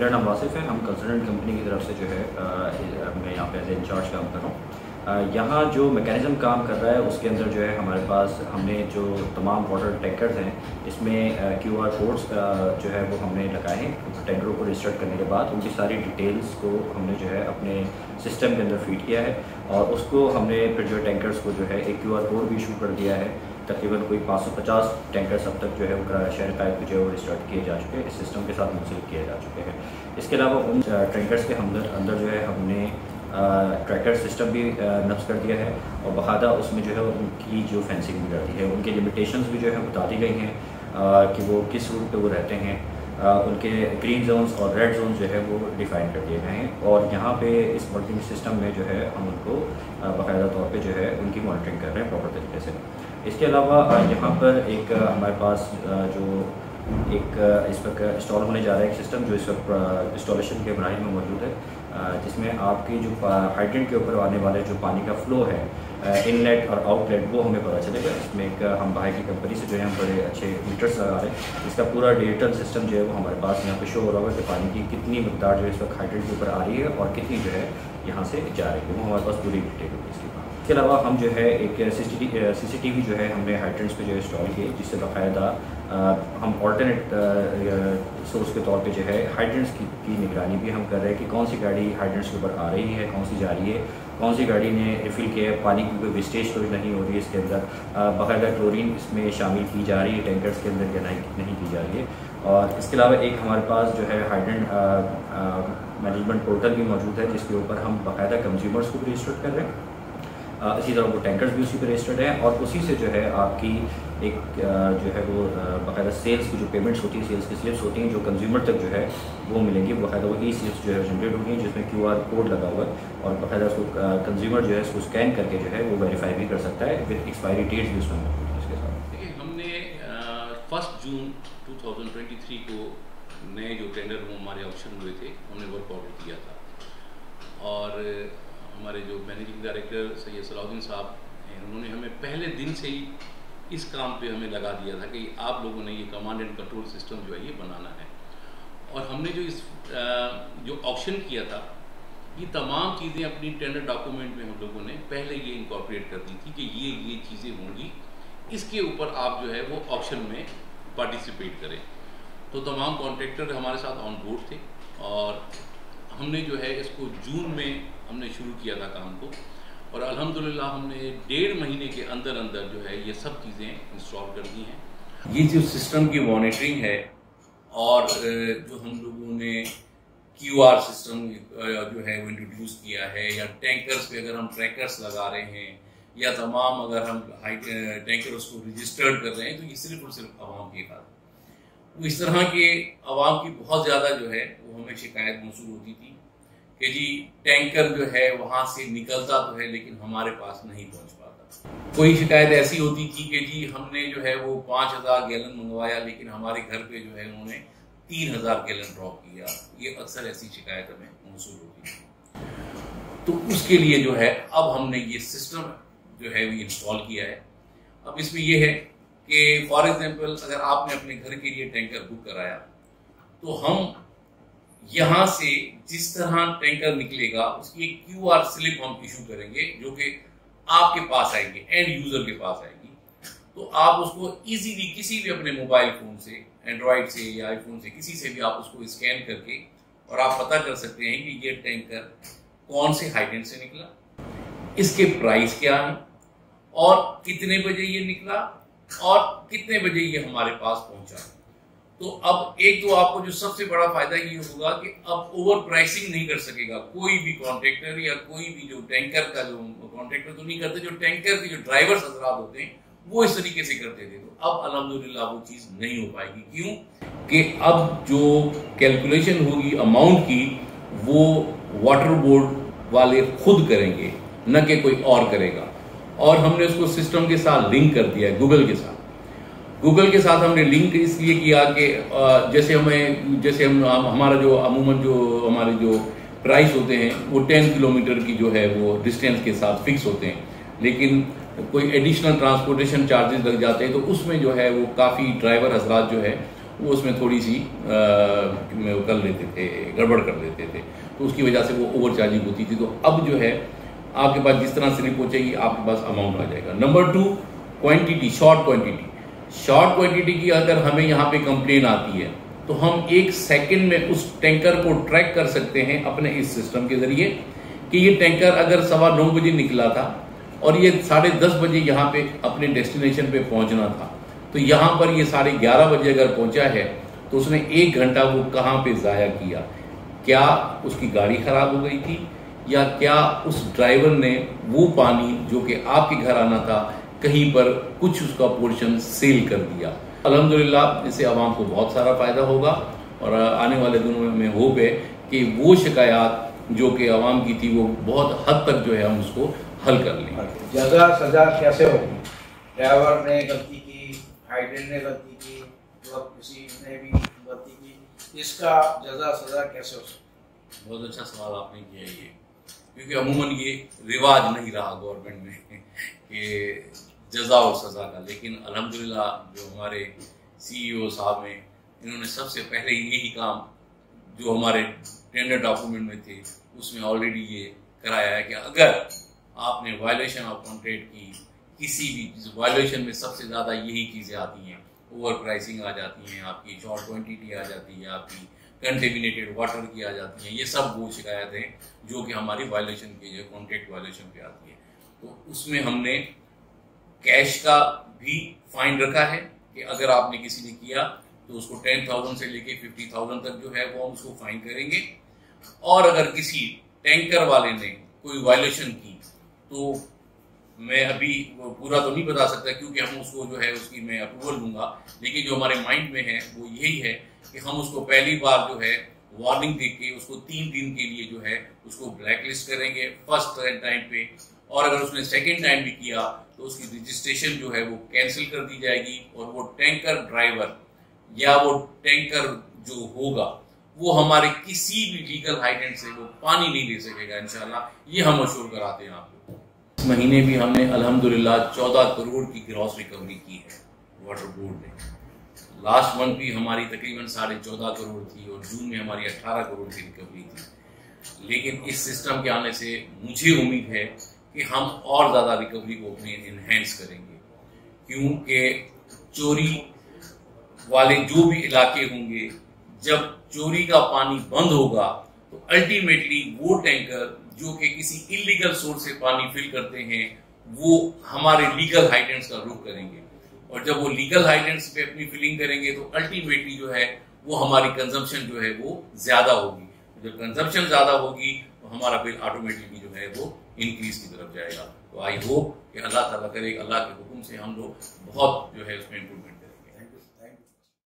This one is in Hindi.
मेरा नाम वासिफ़ है। हम कंसल्टेंट कंपनी की तरफ से जो है मैं यहाँ पे एज इंचार्ज काम कर रहा हूँ। यहाँ जो मैकेनिज़्म काम कर रहा है उसके अंदर जो है हमारे पास हमने जो तमाम वाटर टैंकर्स हैं इसमें QR कोड्स जो है वो हमने लगाए हैं। टैंकरों को रजिस्टर्ड करने के बाद उनकी सारी डिटेल्स को हमने जो है अपने सिस्टम के अंदर फीड किया है और उसको हमने फिर जो टैंकर्स को जो है एक QR कोड भी इशू कर दिया है। तकरीबन कोई 550 टैंकर्स अब तक जो है वो शहर कायद को जो है वो रिस्टार्ट किए जा चुके हैं, इस सिस्टम के साथ मुंसलिक किए जा चुके हैं। इसके अलावा उन टैंकर्स के अंदर जो है हमने ट्रैकर सिस्टम भी नफ्स कर दिया है और बाकायदा उसमें जो है उनकी जो फेंसिंग भी रहती है, उनके लिमिटेशंस भी जो है बता दी गई हैं कि वो किस रूट पे वो रहते हैं। उनके ग्रीन जोन्स और रेड जोन जो है वो डिफ़ाइन कर दिए गए हैं और यहाँ पे इस मॉनिटरिंग सिस्टम में जो है हम उनको बाकायदा तौर पे जो है उनकी मॉनिटरिंग कर रहे हैं प्रॉपर तरीके से। इसके अलावा यहाँ पर एक हमारे पास जो एक इस वक्त इंस्टॉल होने जा रहा है एक सिस्टम जो इस वक्त इंस्टॉलेशन के मराहिल में मौजूद है, जिसमें आपकी जो हाइड्रेंट के ऊपर आने वाले जो पानी का फ़्लो है इनलेट और आउटलेट वो हमें पता चलेगा। इसमें एक हम बाहर की कंपनी से जो है हम बड़े अच्छे मीटर्स लगा रहे हैं। इसका पूरा डिजिटल सिस्टम जो है वो हमारे पास यहाँ पे शो हो रहा है कि पानी की कितनी मकदार जो है इस वक्त हाइड्रेंट के ऊपर आ रही है और कितनी जो है यहाँ से जा रही है, वो हमारे पास पूरी डिटेल होगी इसकी। इसके अलावा हम जो है एक CCTV जो है हमने हाइड्रेंट्स पे जो इंस्टॉल किए, जिससे बाकायदा हम ऑल्टरनेट सोर्स के तौर पे जो है हाइड्रेंट्स की निगरानी भी हम कर रहे हैं कि कौन सी गाड़ी हाइड्रेंट्स के ऊपर आ रही है, कौन सी जा रही है, कौन सी गाड़ी ने रिफ़िल किया है, पानी की कोई वेस्टेज तो नहीं हो रही है इसके अंदर, बाकायदा क्लोरीन इसमें शामिल की जा रही है टैंकर्स के अंदर या नहीं की जा रही है। और इसके अलावा एक हमारे पास जो है हाइड्रेंट मैनेजमेंट पोर्टल भी मौजूद है जिसके ऊपर हम बाकायदा कंज्यूमर्स को भी रजिस्टर्ड कर रहे हैं। इसी तरह वो टैंकर्स भी उसी पर रजिस्टर्ड हैं और उसी से जो है आपकी एक जो है वो बाकायदा सेल्स की जो पेमेंट्स होती है, सेल्स की स्लिप्स होती हैं जो कंज्यूमर तक जो है वो मिलेंगी। बाकायदा वो स्लिप्स जो है जनरेट होंगी जिसमें QR कोड लगा हुआ है और बाकायदा उसको कंज्यूमर जो है उसको स्कैन करके जो है वो वेरीफाई भी कर सकता है विद एक्सपायरी डेट्स भी उसमें मौजूद है इसके साथ। देखिए, हमने 1 जून 2023 को नए जो टेंडर हमारे ऑप्शन हुए थे हमने वर्क ऑर्डर किया था और हमारे जो मैनेजिंग डायरेक्टर सैयद सलाउद्दीन साहब हैं उन्होंने हमें पहले दिन से ही इस काम पे हमें लगा दिया था कि आप लोगों ने ये कमांड एंड कंट्रोल सिस्टम जो है ये बनाना है। और हमने जो इस जो ऑप्शन किया था ये तमाम चीज़ें अपनी टेंडर डॉक्यूमेंट में हम लोगों ने पहले ये इनकॉर्पोरेट कर दी थी कि ये चीज़ें होंगी, इसके ऊपर आप जो है वो ऑप्शन में पार्टिसिपेट करें। तो तमाम कॉन्ट्रैक्टर हमारे साथ ऑन बोर्ड थे और हमने जो है इसको जून में हमने शुरू किया था काम को और अल्हम्दुलिल्लाह हमने 1.5 महीने के अंदर जो है ये सब चीज़ें इंस्टॉल कर दी हैं। ये जो सिस्टम की मॉनिटरिंग है और जो हम लोगों ने QR सिस्टम जो है वो इंट्रोड्यूस किया है या टैंकर्स पे अगर हम ट्रैकर्स लगा रहे हैं या तमाम अगर हम टैंकर्स को रजिस्टर्ड कर रहे हैं तो ये सिर्फ और सिर्फ आवाम की खातिर। इस तरह के आवाम की बहुत ज़्यादा जो है वो हमें शिकायत मौसूल होती थी कि जी टैंकर जो है वहाँ से निकलता तो है लेकिन हमारे पास नहीं पहुँच पाता। कोई शिकायत ऐसी होती थी कि जी हमने जो है वो 5000 गैलन मंगवाया लेकिन हमारे घर पे जो है उन्होंने 3000 गैलन ड्रॉप किया। ये अक्सर ऐसी शिकायत हमें मौसूल होती थी। तो उसके लिए जो है अब हमने ये सिस्टम जो है वो इंस्टॉल किया है। अब इसमें ये है कि फॉर एग्जाम्पल अगर आपने अपने घर के लिए टैंकर बुक कराया तो हम यहाँ से जिस तरह टैंकर निकलेगा उसकी एक QR स्लिप हम इशू करेंगे जो कि आपके पास आएगी, एंड यूजर के पास आएगी। तो आप उसको इजीली किसी भी अपने मोबाइल फोन से, एंड्रॉइड से या आईफोन से, किसी से भी आप उसको स्कैन करके और आप पता कर सकते हैं कि ये टैंकर कौन से हाइड्रेंट से निकला, इसके प्राइस क्या है और कितने बजे ये निकला और कितने बजे ये हमारे पास पहुंचा। तो अब एक तो आपको जो सबसे बड़ा फायदा ये होगा कि अब ओवर प्राइसिंग नहीं कर सकेगा कोई भी कॉन्ट्रैक्टर या कोई भी जो टैंकर का जो कॉन्ट्रैक्टर तो नहीं करते, जो टैंकर के जो ड्राइवर्स हजरात होते हैं वो इस तरीके से करते थे। तो अब अल्हम्दुलिल्लाह वो चीज नहीं हो पाएगी। क्यों कि अब जो कैलकुलेशन होगी अमाउंट की वो वाटर बोर्ड वाले खुद करेंगे, न कि कोई और करेगा। और हमने उसको सिस्टम के साथ लिंक कर दिया है, गूगल के साथ। गूगल के साथ हमने लिंक इसलिए किया कि जैसे हम हमारा जो अमूमन जो हमारे जो प्राइस होते हैं वो 10 किलोमीटर की जो है वो डिस्टेंस के साथ फिक्स होते हैं, लेकिन कोई एडिशनल ट्रांसपोर्टेशन चार्जेस लग जाते हैं तो उसमें जो है वो काफ़ी ड्राइवर हजरात जो है वो उसमें थोड़ी सी कर लेते थे, गड़बड़ कर लेते थे, तो उसकी वजह से वो ओवर चार्जिंग होती थी। तो अब जो है आपके पास जिस तरह स्लिप पहुंचेगी आपके पास अमाउंट आ जाएगा। नंबर 2, क्वांटिटी, शॉर्ट क्वांटिटी की अगर हमें यहाँ पे कंप्लेन आती है तो हम 1 सेकंड में उस टैंकर को ट्रैक कर सकते हैं अपने इस सिस्टम के जरिए कि ये टैंकर अगर 9:15 बजे निकला था और ये 10:30 बजे यहाँ पे अपने डेस्टिनेशन पे पहुंचना था, तो यहाँ पर ये 11:30 बजे अगर पहुंचा है तो उसने 1 घंटा वो कहाँ पे ज़ाया किया। क्या उसकी गाड़ी खराब हो गई थी, या क्या उस ड्राइवर ने वो पानी जो कि आपके घर आना था कहीं पर कुछ उसका पोर्शन सेल कर दिया। अल्हम्दुलिल्लाह इससे आवाम को बहुत सारा फायदा होगा और आने वाले दिनों में होप है कि वो शिकायत जो कि आवाम की थी वो बहुत हद तक जो है हम उसको हल कर लेंगे। जजा सजा कैसे होगी? ड्राइवर ने गलती की, हाइड्रेन ने गलती की, और किसी ने भी गलती की, इसका जजा सजा कैसे हो सकती? बहुत अच्छा सवाल आपने किया ये, क्योंकि अमूमन ये रिवाज नहीं रहा गवर्नमेंट में कि जजा और सजा का, लेकिन अल्हम्दुलिल्लाह जो हमारे CEO साहब हैं इन्होंने सबसे पहले यही काम जो हमारे टेंडर डॉक्यूमेंट में थे उसमें ऑलरेडी ये कराया है कि अगर आपने वायलेशन ऑफ कॉन्ट्रैक्ट की, किसी भी वायलेशन में सबसे ज़्यादा यही चीज़ें आती हैं, ओवर प्राइसिंग आ जाती हैं, आपकी शॉर्ट क्वांटिटी आ जाती है, आपकी कंटेमिनेटेड वाटर की आ जाती हैं, ये सब वो शिकायतें जो कि हमारी वायलेशन की जो कॉन्ट्रैक्ट वायलेशन पे आती है। तो उसमें हमने कैश का भी फाइन रखा है कि अगर आपने किसी ने किया तो उसको 10,000 से लेके 50,000 तक जो है वो हम उसको फाइन करेंगे, और अगर किसी टैंकर वाले ने कोई वायलेशन की तो मैं अभी वो पूरा तो नहीं बता सकता क्योंकि हम उसको जो है उसकी मैं अप्रूवल दूंगा, लेकिन जो हमारे माइंड में है वो यही है कि हम उसको पहली बार जो है वार्निंग दे के उसको 3 दिन के लिए जो है उसको ब्लैक लिस्ट करेंगे फर्स्ट टाइम पे, और अगर उसने सेकेंड टाइम भी किया तो उसकी रजिस्ट्रेशन जो है वो कैंसिल कर दी जाएगी, और वो टैंकर ड्राइवर या वो टैंकर जो होगा वो हमारे किसी भी लीगल हाइडेंट से वो पानी नहीं ले सकेगा इंशाल्लाह, ये हम अश्योर कराते हैं आपको। इस महीने भी हमने अल्हम्दुलिल्लाह 14 करोड़ की ग्रॉस रिकवरी की है वाटर बोर्ड ने। लास्ट मंथ भी हमारी तकरीबन 14.5 करोड़ थी और जून में हमारी 18 करोड़ की रिकवरी थी। लेकिन इस सिस्टम के आने से मुझे उम्मीद है कि हम और ज़्यादा रिकवरी को अपने इन्हेंस करेंगे, क्योंकि चोरी वाले जो भी इलाके होंगे, जब चोरी का पानी बंद होगा तो अल्टीमेटली वो टैंकर जो कि किसी इलीगल सोर्स से पानी फिल करते हैं वो हमारे लीगल हाइडेंट्स का रुख करेंगे, और जब वो लीगल हाइडेंट्स पे अपनी फिलिंग करेंगे तो अल्टीमेटली जो है वो हमारी कंजम्पशन जो है वो ज्यादा होगी। जब कंजम्पशन ज्यादा होगी तो हमारा बिल ऑटोमेटिकली जो है वो इंक्रीज की तरफ जाएगा। तो आई होप कि अल्लाह ताला करे, अल्लाह के हुक्म से हम लोग बहुत जो है उसमें इम्प्रूवमेंट